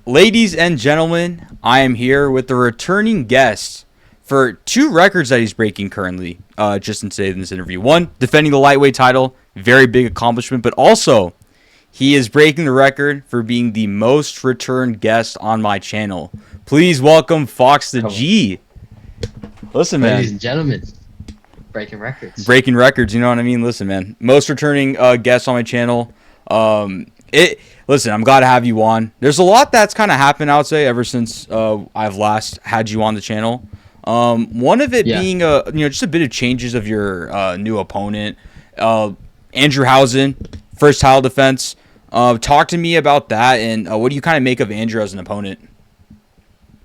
Ladies and gentlemen, I am here with the returning guest for two records that he's breaking currently, just in this interview. One, defending the lightweight title, very big accomplishment, but also he is breaking the record for being the most returned guest on my channel. Please welcome FoxTheG. Listen, man. Ladies and gentlemen, breaking records. Breaking records, you know what I mean? Listen, man. Most returning guest on my channel. Listen, I'm glad to have you on. There's a lot that's kind of happened, I would say, ever since I've last had you on the channel. One of it being just a bit of changes of your new opponent, Andrew Housen, first title defense. Talk to me about that, and what do you kind of make of Andrew as an opponent?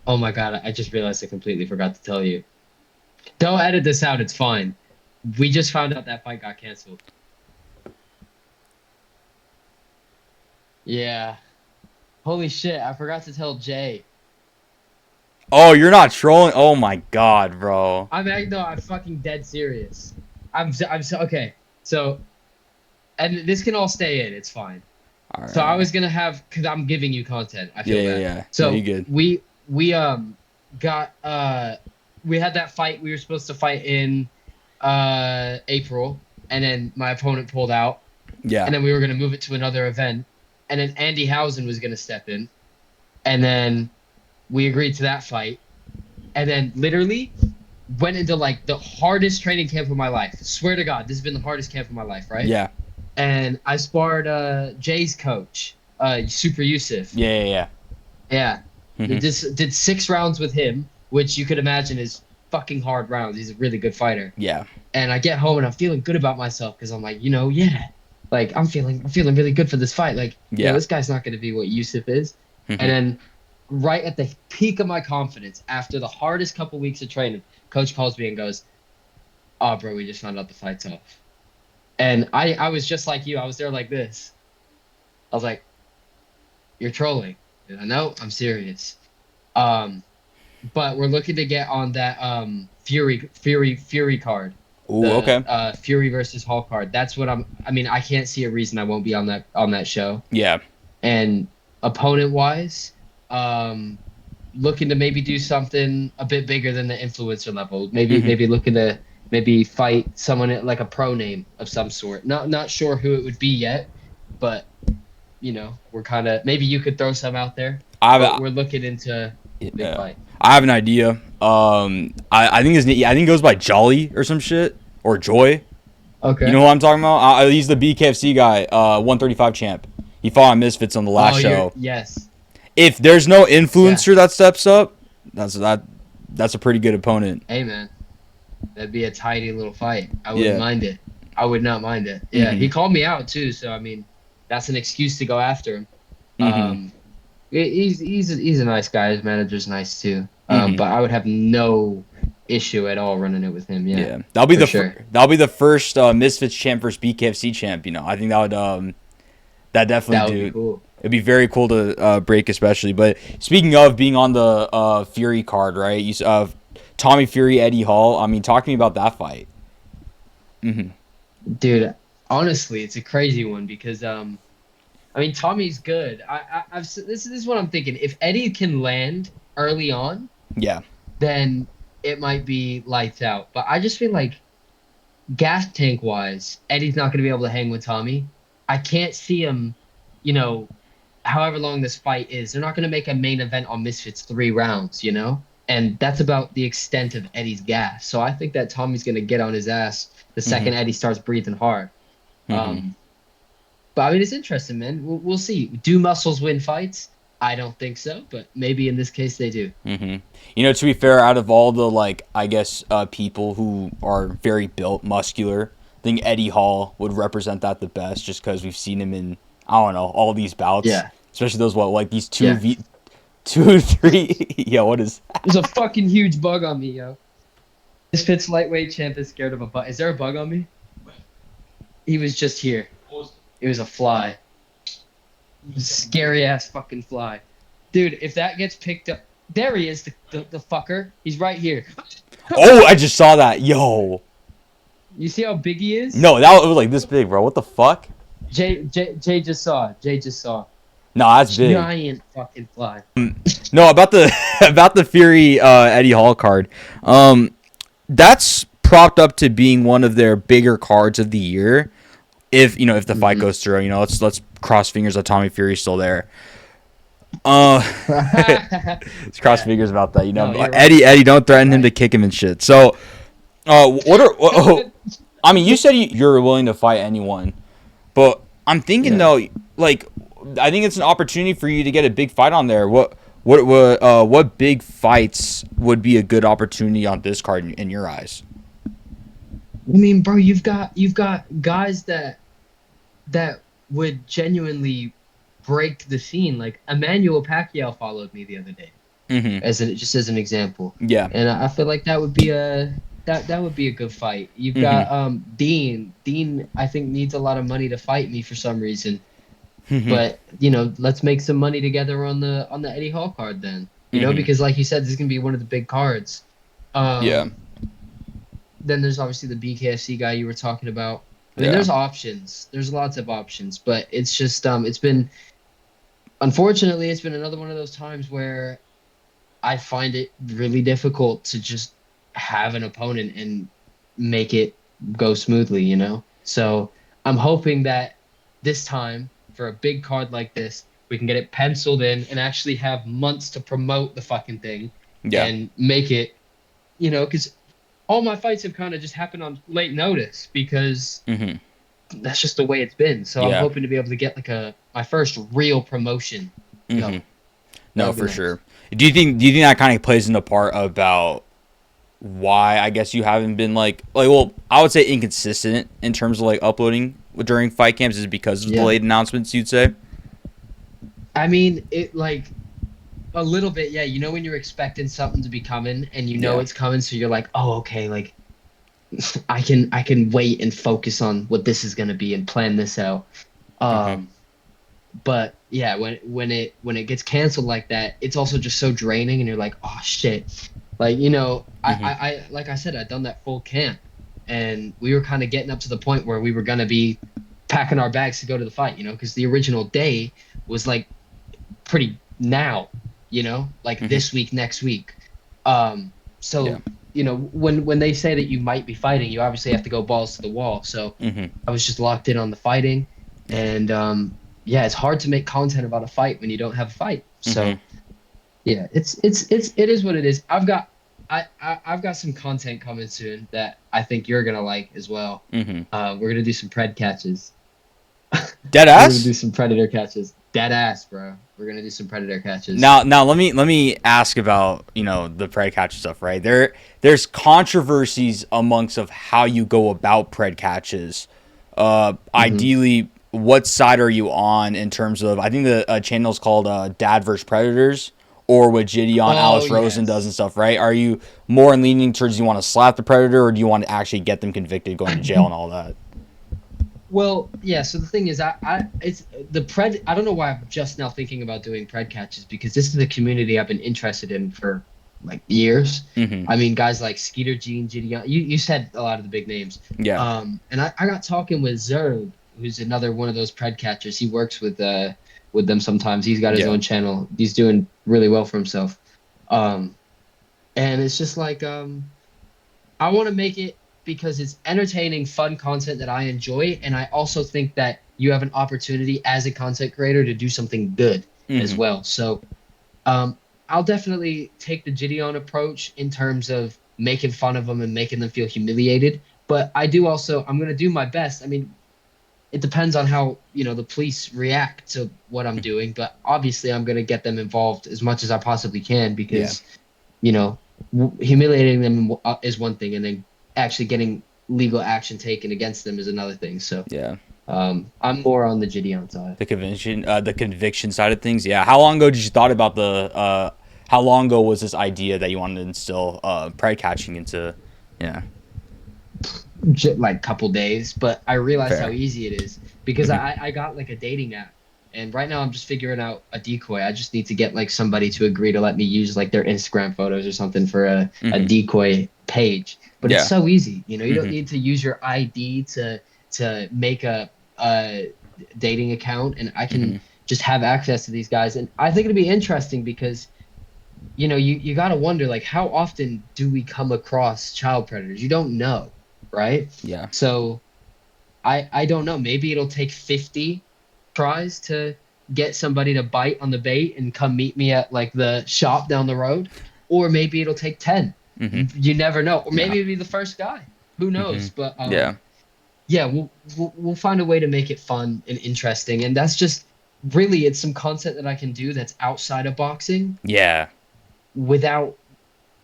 Oh my god, I just realized I completely forgot to tell you. Don't edit this out, it's fine. We just found out that fight got canceled. Yeah. Holy shit, I forgot to tell Jay. Oh, you're not trolling? Oh my god, bro. I'm fucking dead serious. Okay. So, and this can all stay in, it's fine. All right. So I was gonna have, cause I'm giving you content. I feel bad. Yeah. So no, you good. we had that fight. We were supposed to fight in April, and then my opponent pulled out. Yeah. And then we were gonna move it to another event, and then Andy Housen was gonna step in, and then we agreed to that fight, and then literally went into like the hardest training camp of my life. Swear to God, this has been the hardest camp of my life, right? Yeah. And I sparred Jay's coach, Super Yusuf. Yeah. Yeah. Mm-hmm. Did 6 rounds with him, which you could imagine is fucking hard rounds. He's a really good fighter. Yeah. And I get home and I'm feeling good about myself because I'm like, like I'm feeling really good for this fight. Like, this guy's not going to be what Yusuf is. Mm-hmm. And then right at the peak of my confidence, after the hardest couple weeks of training, coach calls me and goes, "Oh, bro, we just found out the fight's off." And I was just like you. I was there like this. I was like, "You're trolling." And I know, I'm serious. But we're looking to get on that Fury card. Ooh, okay. Fury versus Hall card. That's what I can't see a reason I won't be on that show. Yeah. And opponent wise, looking to maybe do something a bit bigger than the influencer level. Maybe looking to fight someone at like a pro name of some sort. Not sure who it would be yet, but we're kind of, maybe you could throw some out there. We're looking into big fight. I have an idea. I think it goes by Jolly or some shit, or Joy. Okay. You know who I'm talking about? He's the BKFC guy, 135 champ. He fought on Misfits on the last show. Yes. If there's no influencer that steps up, that's a pretty good opponent. Hey man, that'd be a tidy little fight. I wouldn't mind it. I would not mind it. Yeah, He called me out too, so I mean, that's an excuse to go after him. Mm-hmm. He's a nice guy. His manager's nice too. But I would have no issue at all running it with him. Yeah. That'll be the first Misfits champ versus BKFC champ. I think that definitely be cool. It'd be very cool to break, especially. But speaking of being on the Fury card, right? You Tommy Fury, Eddie Hall. I mean, talk to me about that fight. Mm-hmm. Dude, honestly, it's a crazy one because Tommy's good. This is what I'm thinking. If Eddie can land early on, then it might be lights out. But I just feel like gas tank wise, Eddie's not going to be able to hang with Tommy. I can't see him, however long this fight is. They're not going to make a main event on Misfits 3 rounds, and that's about the extent of Eddie's gas. So I think that Tommy's going to get on his ass the second Eddie starts breathing hard. But I mean, it's interesting, man. We'll see. Do muscles win fights? I don't think so, but maybe in this case they do. Mm-hmm. To be fair, out of all the people who are very built, muscular, I think Eddie Hall would represent that the best, just because we've seen him in all these bouts. Yeah. Especially those these 2 3. Yo, what is that? There's a fucking huge bug on me, yo. This Fitz lightweight champ is scared of a bug. Is there a bug on me? He was just here. It was a fly. Scary ass fucking fly. Dude, if that gets picked up. There he is, the fucker. He's right here. Oh, I just saw that. Yo. You see how big he is? No, that was like this big, bro. What the fuck? Jay just saw. No, that's big. Giant fucking fly. No, about the about the Fury Eddie Hall card. That's propped up to being one of their bigger cards of the year. If if the fight goes through, let's cross fingers that Tommy Fury's still there. Let's cross fingers about that. No, you're Eddie, right. Eddie, don't threaten him to kick him and shit. So, I mean, you said you're willing to fight anyone, but I'm thinking though, like, I think it's an opportunity for you to get a big fight on there. What big fights would be a good opportunity on this card in your eyes? I mean, bro, you've got guys that would genuinely break the scene. Like Emmanuel Pacquiao followed me the other day, just as an example. Yeah, and I feel like that would be a good fight. You've got Dean. Dean, I think, needs a lot of money to fight me for some reason. But let's make some money together on the Eddie Hall card then. Because like you said, this is gonna be one of the big cards. Yeah. Then there's obviously the BKFC guy you were talking about. I mean, there's options. There's lots of options, but it's just unfortunately, it's been another one of those times where I find it really difficult to just have an opponent and make it go smoothly, So I'm hoping that this time, for a big card like this, we can get it penciled in and actually have months to promote the fucking thing and make it, because all my fights have kind of just happened on late notice because that's just the way it's been. So I'm hoping to be able to get like my first real promotion. No, for sure. Do you think that kind of plays into part about why I guess you haven't been well, I would say inconsistent in terms of like uploading during fight camps is because of the late announcements, you'd say? I mean, it like a little bit, yeah. When you're expecting something to be coming and it's coming, so you're like, oh, okay, like I can wait and focus on what this is gonna be and plan this out. But yeah, when it gets canceled like that, it's also just so draining, and you're like, oh shit, like I like I said, I'd done that full camp, and we were kind of getting up to the point where we were gonna be packing our bags to go to the fight, because the original day was like pretty now, like this week, next week. So when they say that you might be fighting, you obviously have to go balls to the wall. So I was just locked in on the fighting, and it's hard to make content about a fight when you don't have a fight. So yeah, it is what it is. I've got some content coming soon that I think you're gonna like as well. We're gonna do some pred catches. Dead ass. We're gonna do some predator catches. Dead ass, bro. We're gonna do some predator catches. Now let me ask about the pred catch stuff. Right there's controversies amongst of how you go about pred catches. Ideally, what side are you on in terms of? I think the channel's called Dad vs Predators, or what JiDion, Alice Rosen does and stuff. Right? Are you more leaning towards you want to slap the predator, or do you want to actually get them convicted, going to jail, and all that? Well, yeah. So the thing is, it's the pred. I don't know why I'm just now thinking about doing pred catches, because this is the community I've been interested in for like years. I mean, guys like Skeeter Gene, JiDion. You said a lot of the big names. Yeah. And I got talking with Zerg, who's another one of those pred catchers. He works with them sometimes. He's got his own channel. He's doing really well for himself. And it's just like I want to make it because it's entertaining, fun content that I enjoy, and I also think that you have an opportunity as a content creator to do something good as well. So I'll definitely take the JiDion approach in terms of making fun of them and making them feel humiliated. But I'm going to do my best. I mean, it depends on how, the police react to what I'm doing. But obviously, I'm going to get them involved as much as I possibly can because, humiliating them is one thing, and then actually getting legal action taken against them is another thing. So I'm more on the JiDion side. The conviction side of things. Yeah. How long ago did you thought about how long ago was this idea that you wanted to instill pred catching into? Yeah. Like a couple days, but I realized how easy it is because I got like a dating app, and right now I'm just figuring out a decoy. I just need to get like somebody to agree to let me use like their Instagram photos or something for a decoy page. But it's so easy, you don't need to use your ID to make a dating account, and I can just have access to these guys. And I think it'd be interesting because, you got to wonder, like, how often do we come across child predators? You don't know, right? Yeah. So I don't know. Maybe it'll take 50 tries to get somebody to bite on the bait and come meet me at like the shop down the road, or maybe it'll take 10. You never know. Or maybe it'll be the first guy. Who knows? But yeah, we'll find a way to make it fun and interesting. And that's just really, it's some content that I can do that's outside of boxing. Yeah. Without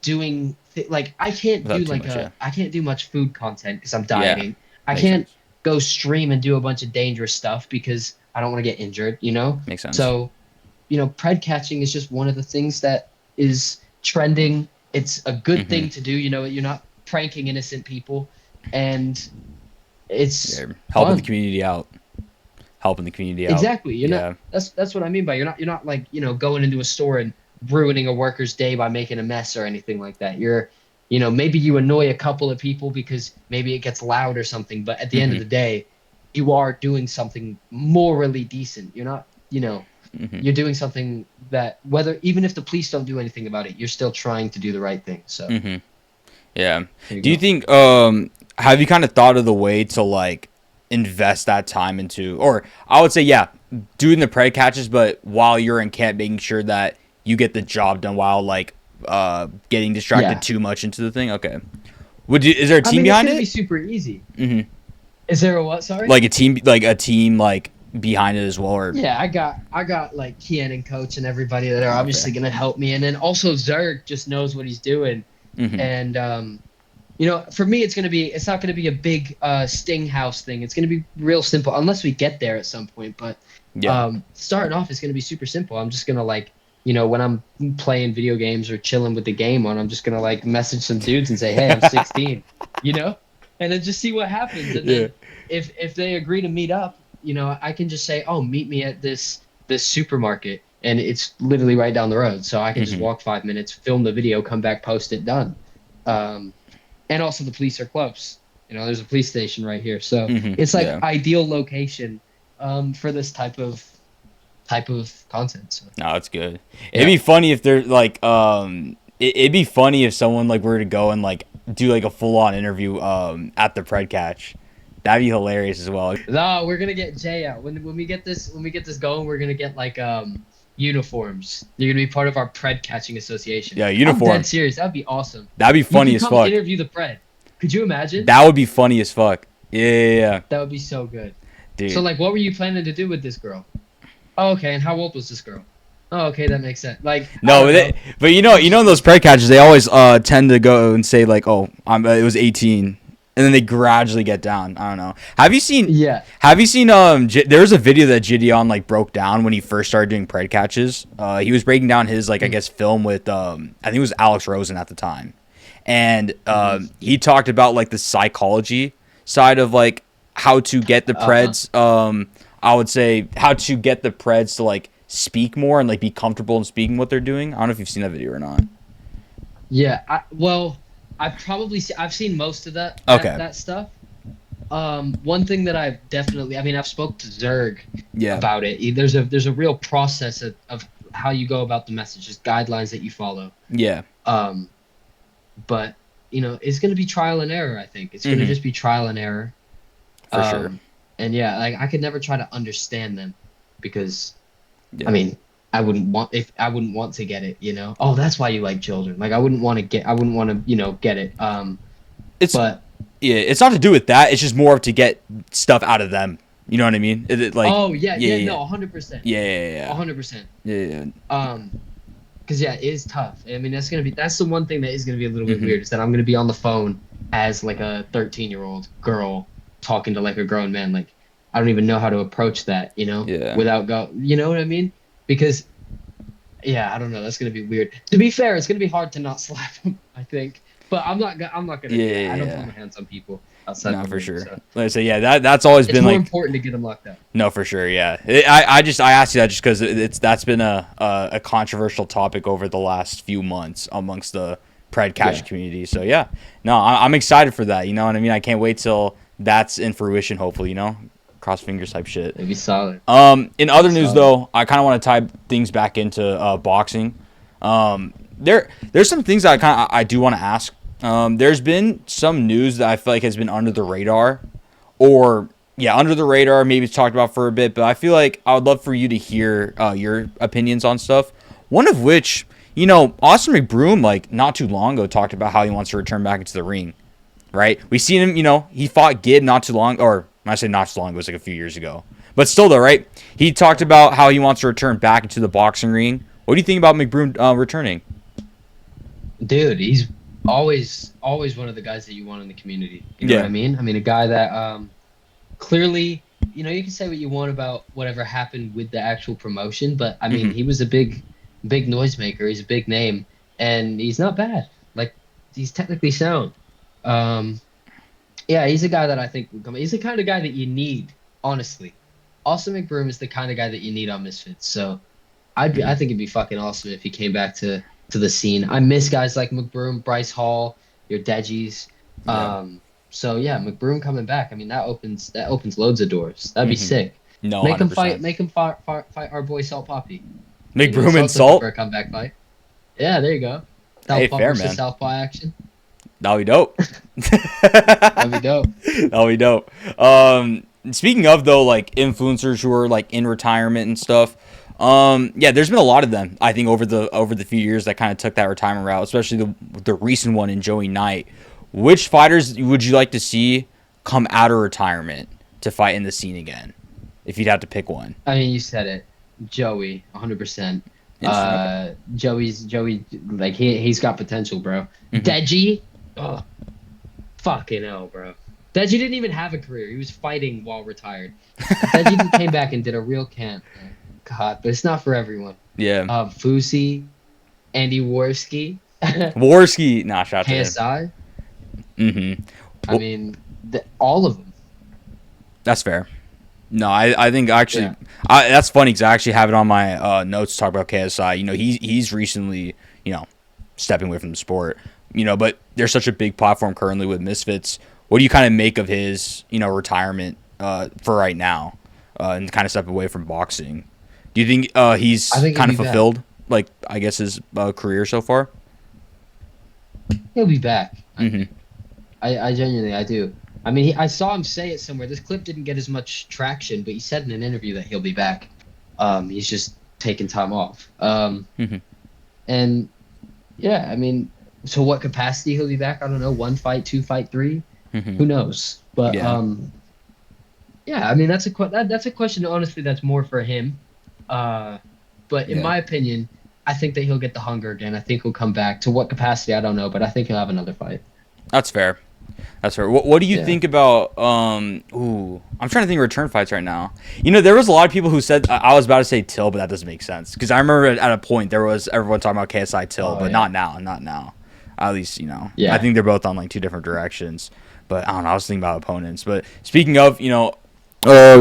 doing like I can't Without do too like much, I can't do much food content because I'm dieting. I Makes can't sense. go stream and do a bunch of dangerous stuff because I don't want to get injured, Makes sense. So, pred catching is just one of the things that is trending. It's a good thing to do. You're not pranking innocent people, and it's helping fun. the community out. Helping the community out. Exactly. You're not. That's what I mean by you're not like going into a store and ruining a worker's day by making a mess or anything like that. You're, maybe you annoy a couple of people because maybe it gets loud or something, but at the end of the day, you are doing something morally decent. You're not, you're doing something that even if the police don't do anything about it, you're still trying to do the right thing. So, yeah. Do you think, have you kind of thought of the way to like invest that time into, or I would say, doing the pred catches, but while you're in camp, making sure that you get the job done while like getting distracted too much into the thing? Okay. Is there a team behind it? It's gonna be super easy. Is there a what? Sorry. Like a team like behind it as well, or I got like Kian and Coach and everybody that are obviously gonna help me, and then also Zerg just knows what he's doing, and for me it's not gonna be a big Sting House thing. It's gonna be real simple unless we get there at some point. But starting off is gonna be super simple. I'm just gonna like. When I'm playing video games or chilling with the game on, I'm just gonna like message some dudes and say, "Hey, I'm 16," and then just see what happens. And then if they agree to meet up, I can just say, "Oh, meet me at this supermarket," and it's literally right down the road, so I can just walk 5 minutes, film the video, come back, post it, done. And also the police are close. There's a police station right here, so it's like ideal location for this type of content. So. No, it's good. It'd be funny if they're like it'd be funny if someone like were to go and like do like a full on interview at the pred catch. That'd be hilarious as well. No, we're gonna get Jay out. When we get this going, we're gonna get like uniforms. You're gonna be part of our pred catching association. Yeah, uniform. I'm dead serious. That'd be awesome. That'd be funny as fuck. Interview the pred. Could you imagine? That would be funny as fuck. Yeah. That would be so good. Dude. So like, what were you planning to do with this girl? Oh, okay. And how old was this girl? Oh, okay, that makes sense. Like no, but in those pred catches, they always tend to go and say like, "Oh, it was 18," and then they gradually get down. I don't know. Have you seen? Yeah. Have you seen? There was a video that JiDion like broke down when he first started doing pred catches. He was breaking down his like I guess film with I think it was Alex Rosen at the time, and he talked about like the psychology side of like how to get the preds. I would say how to get the preds to like speak more and like be comfortable in speaking what they're doing. I don't know if you've seen that video or not. Yeah, I've seen most of that stuff. One thing that I've spoke to Zerg about it. There's a real process of how you go about the message, just guidelines that you follow. Yeah. But it's gonna be trial and error. I think it's gonna just be trial and error. For sure. And like I could never try to understand them because, I mean, I wouldn't want to get it. Oh, that's why you like children. Like I wouldn't want to get it. It's not to do with that. It's just more to get stuff out of them. You know what I mean? No, 100%. Yeah. 100%. Yeah. Because it is tough. I mean, that's the one thing that is gonna be a little bit weird is that I'm gonna be on the phone as like a 13-year-old girl talking to like a grown man. Like I don't even know how to approach that, without you know what I mean? Because I don't know, that's gonna be weird. To be fair, it's gonna be hard to not slap him, I think. But I'm not gonna do that. I don't put my hands on people outside. No, for sure. So. Like I say, that's always been more like important to get them locked up. No, for sure, yeah. I asked you that just because that's been a controversial topic over the last few months amongst the pred catch community. So I'm excited for that. You know what I mean? I can't wait till that's in fruition. Hopefully, cross fingers type shit. It'd be solid. In other news, though, I kind of want to tie things back into boxing. There's some things that I do want to ask. There's been some news that I feel like has been under the radar, or under the radar. Maybe it's talked about for a bit, but I feel like I would love for you to hear your opinions on stuff. One of which, Austin McBroom, like not too long ago, talked about how he wants to return back into the ring. Right? We seen him. He fought Gid not too long, or when I say not too long, it was like a few years ago. But still, though, right? He talked about how he wants to return back into the boxing ring. What do you think about McBroom returning? Dude, he's always one of the guys that you want in the community. You know what I mean? I mean, a guy that clearly, you can say what you want about whatever happened with the actual promotion, but I mean, he was a big noisemaker. He's a big name, and he's not bad. Like, he's technically sound. He's a guy that I think will come. He's the kind of guy that you need, honestly. Austin McBroom is the kind of guy that you need on Misfits. So, I think it'd be fucking awesome if he came back to the scene. I miss guys like McBroom, Bryce Hall, your Deggies. McBroom coming back. I mean, that opens loads of doors. That'd be sick. No, make 100%. him fight our boy Salt Poppy. McBroom and Salt for a comeback fight. Yeah, there you go. Southpaw versus Southpaw action. That'll be dope. That'd be dope. That'll be dope. Speaking of, though, like influencers who are like in retirement and stuff. There's been a lot of them, I think, over the few years that kind of took that retirement route, especially the recent one in Joey Knight. Which fighters would you like to see come out of retirement to fight in the scene again, if you'd have to pick one? I mean, you said it. Joey, 100%. Joey, like, he's got potential, bro. Deji, fucking hell, bro. Deji didn't even have a career. He was fighting while retired. Deji came back and did a real camp, man. God, but it's not for everyone. Yeah. Fusi, Andy Worski. Shout out to him. KSI. Mm-hmm. I mean, all of them. That's fair. No, I think actually, that's funny because I actually have it on my notes to talk about KSI. He's recently, stepping away from the sport. But there's such a big platform currently with Misfits. What do you kind of make of his, retirement for right now, and kind of step away from boxing? Do you think he's kind of fulfilled, like, I guess, his career so far? He'll be back. Mm-hmm. I genuinely do. I mean, I saw him say it somewhere. This clip didn't get as much traction, but he said in an interview that he'll be back. He's just taking time off. And, I mean, to what capacity he'll be back? I don't know. 1 fight, 2 fight, 3? Who knows? But, I mean, that's a question, honestly, that's more for him. But in my opinion, I think that he'll get the hunger again. I think he'll come back. To what capacity, I don't know, but I think he'll have another fight. That's fair. What do you think about I'm trying to think of return fights right now. There was a lot of people who said, I was about to say Till, but that doesn't make sense, because I remember at a point there was everyone talking about KSI Till, but not now. At least, I think they're both on like two different directions. But I don't know, I was thinking about opponents. But speaking of,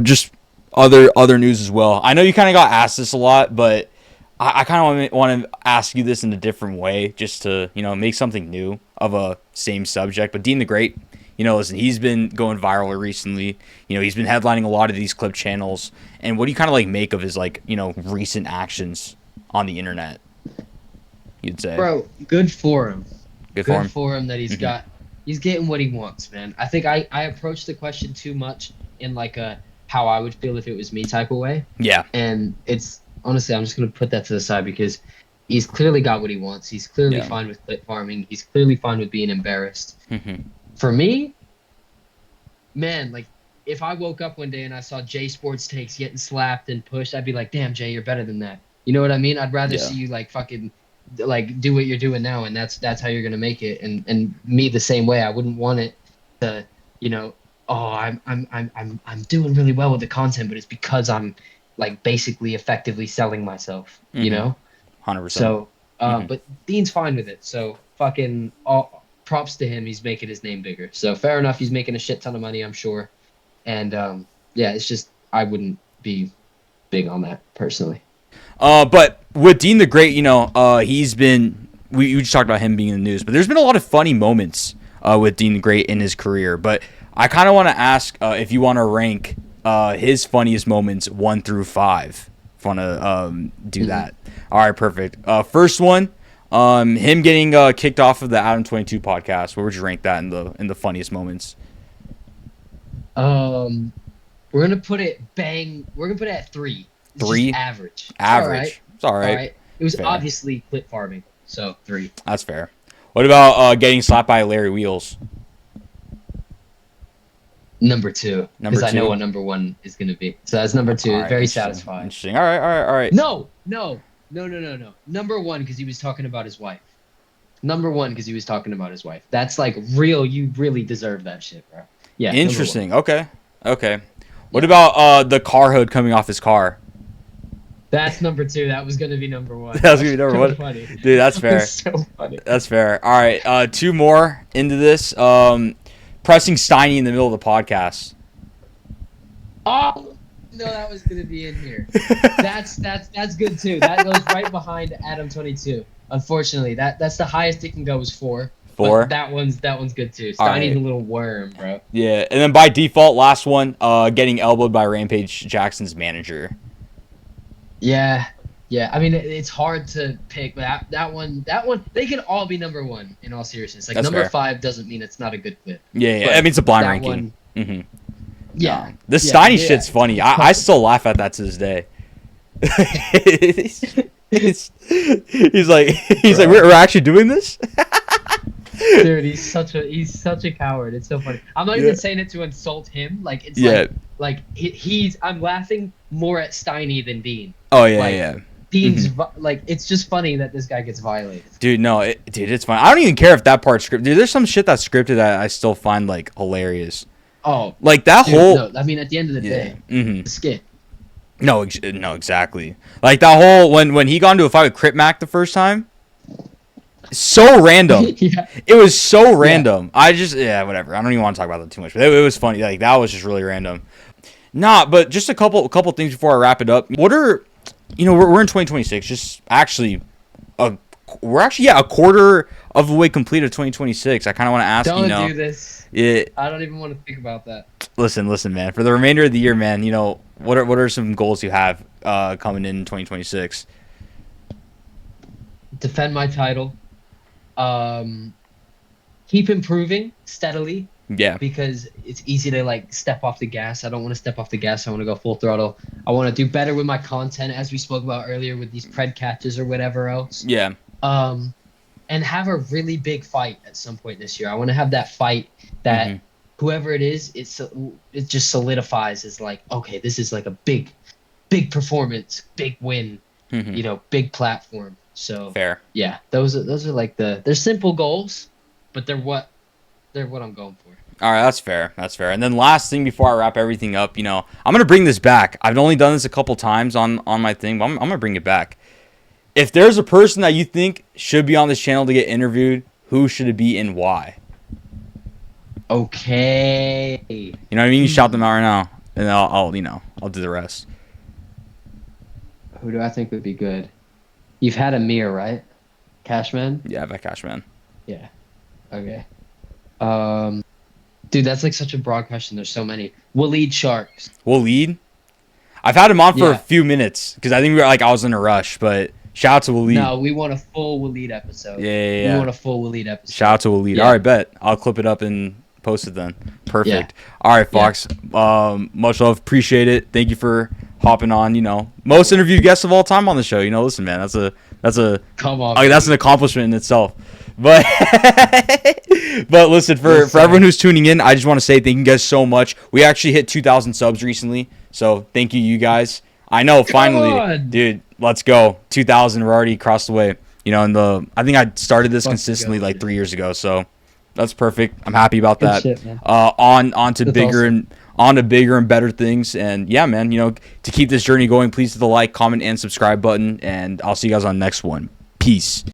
just other news as well. I know you kind of got asked this a lot, but I kind of want to ask you this in a different way, just to, make something new of a same subject. But DeenTheGreat, listen, he's been going viral recently. He's been headlining a lot of these clip channels. And what do you kind of like make of his recent actions on the internet, you'd say? Bro, good for him. Good for him that he's getting what he wants, man. I think I approached the question too much in like a how I would feel if it was me type of way. Yeah. And it's, honestly, I'm just going to put that to the side because he's clearly got what he wants. He's clearly fine with clip farming. He's clearly fine with being embarrassed. For me, man, like, if I woke up one day and I saw Jay Sports Takes getting slapped and pushed, I'd be like, damn, Jay, you're better than that. You know what I mean? I'd rather see you, like, fucking, like, do what you're doing now, and that's how you're going to make it. And me the same way. I wouldn't want it to, I'm doing really well with the content, but it's because I'm, like, basically effectively selling myself, 100%. So, but Dean's fine with it. So fucking props to him. He's making his name bigger. So fair enough. He's making a shit ton of money, I'm sure. And it's just, I wouldn't be big on that personally. But with DeenTheGreat, he's been, we just talked about him being in the news, but there's been a lot of funny moments with DeenTheGreat in his career. But I kind of want to ask if you want to rank his funniest moments 1 through 5. If you want to do that. All right, perfect. First one, him getting kicked off of the Adam 22 podcast. Where would you rank that in the funniest moments? We're gonna put it at 3. It's 3. Average. Average. It's all right. It was fair. Obviously clip farming, so 3. That's fair. What about getting slapped by Larry Wheels? Number 2. Because I know what number 1 is going to be. So that's number 2. Right, very satisfying. Interesting. All right. No. Number 1, because he was talking about his wife. Number 1, because he was talking about his wife. That's like real. You really deserve that shit, bro. Yeah. Interesting. Okay. What about the car hood coming off his car? That's number 2. That was going to be number 1. That was going to be number 1. Funny. Dude, that's fair. So funny. That's fair. All right. 2 more into this. Pressing Steiny in the middle of the podcast. Oh no, that was gonna be in here. That's good too. That goes right behind Adam 22. Unfortunately, that's the highest it can go is 4. 4. That one's good too. Steiny's a little worm, bro. Yeah, and then by default, last one, getting elbowed by Rampage Jackson's manager. Yeah. I mean, it's hard to pick, but that one, they can all be number 1 in all seriousness. Like that's number fair. 5 doesn't mean it's not a good clip. Yeah. I mean, it's a blind ranking. Yeah. The Steiny shit's funny. I still laugh at that to this day. he's like, we're actually doing this. Dude, he's such a coward. It's so funny. I'm not even saying it to insult him. Like it's like I'm laughing more at Steiny than Dean. Oh yeah. Dean's like, it's just funny that this guy gets violated. Dude, no, it's fine. I don't even care if that part's scripted. Dude, there's some shit that's scripted that I still find like hilarious. Oh, like that whole. No, I mean, at the end of the day, the skit. No, exactly. Like that whole when he got into a fight with Crip Mac the first time. So random. It was so random. I just whatever. I don't even want to talk about that too much. But it was funny. Like that was just really random. Nah, but just a couple things before I wrap it up. What are we're in 2026. Just actually, we're actually a quarter of the way complete of 2026. I kind of want to ask. Don't do this. Yeah. I don't even want to think about that. Listen, man. For the remainder of the year, man, what are some goals you have coming in 2026? Defend my title. Keep improving steadily. Yeah. Because it's easy to like step off the gas. I don't want to step off the gas. I want to go full throttle. I want to do better with my content, as we spoke about earlier with these pred catches or whatever else. Yeah. And have a really big fight at some point this year. I want to have that fight that whoever it is, it just solidifies as like, okay, this is like a big performance, big win, big platform. So fair. Yeah, those are like they're simple goals, but they're what I'm going for. All right, that's fair. And then last thing before I wrap everything up, I'm going to bring this back. I've only done this a couple times on my thing, but I'm going to bring it back. If there's a person that you think should be on this channel to get interviewed, who should it be and why? Okay. You know what I mean? You shout them out right now, and I'll do the rest. Who do I think would be good? You've had Amir, right? Cashman? Yeah, I've had Cashman. Yeah. Okay. Dude, that's like such a broad question. There's so many. Waleed Sharks. Waleed? I've had him on for a few minutes because I think I was in a rush, but shout out to Waleed. No, we want a full Waleed episode. Yeah. We want a full Waleed episode. Shout out to Waleed. Yeah. All right, bet. I'll clip it up and post it then. Perfect. Yeah. All right, Fox. Yeah. Much love. Appreciate it. Thank you for hopping on. Most interviewed guests of all time on the show. Listen, man, that's a come on. That's an accomplishment in itself. But listen, for everyone who's tuning in, I just want to say thank you guys so much. We actually hit 2,000 subs recently, so thank you guys. I know, finally, dude, let's go. 2,000, we're already across the way. I think I started this consistently like 3 years ago, so that's perfect. I'm happy about that. Shit, man. On to bigger and better things, and yeah, man, to keep this journey going, please hit the like, comment, and subscribe button, and I'll see you guys on the next one. Peace.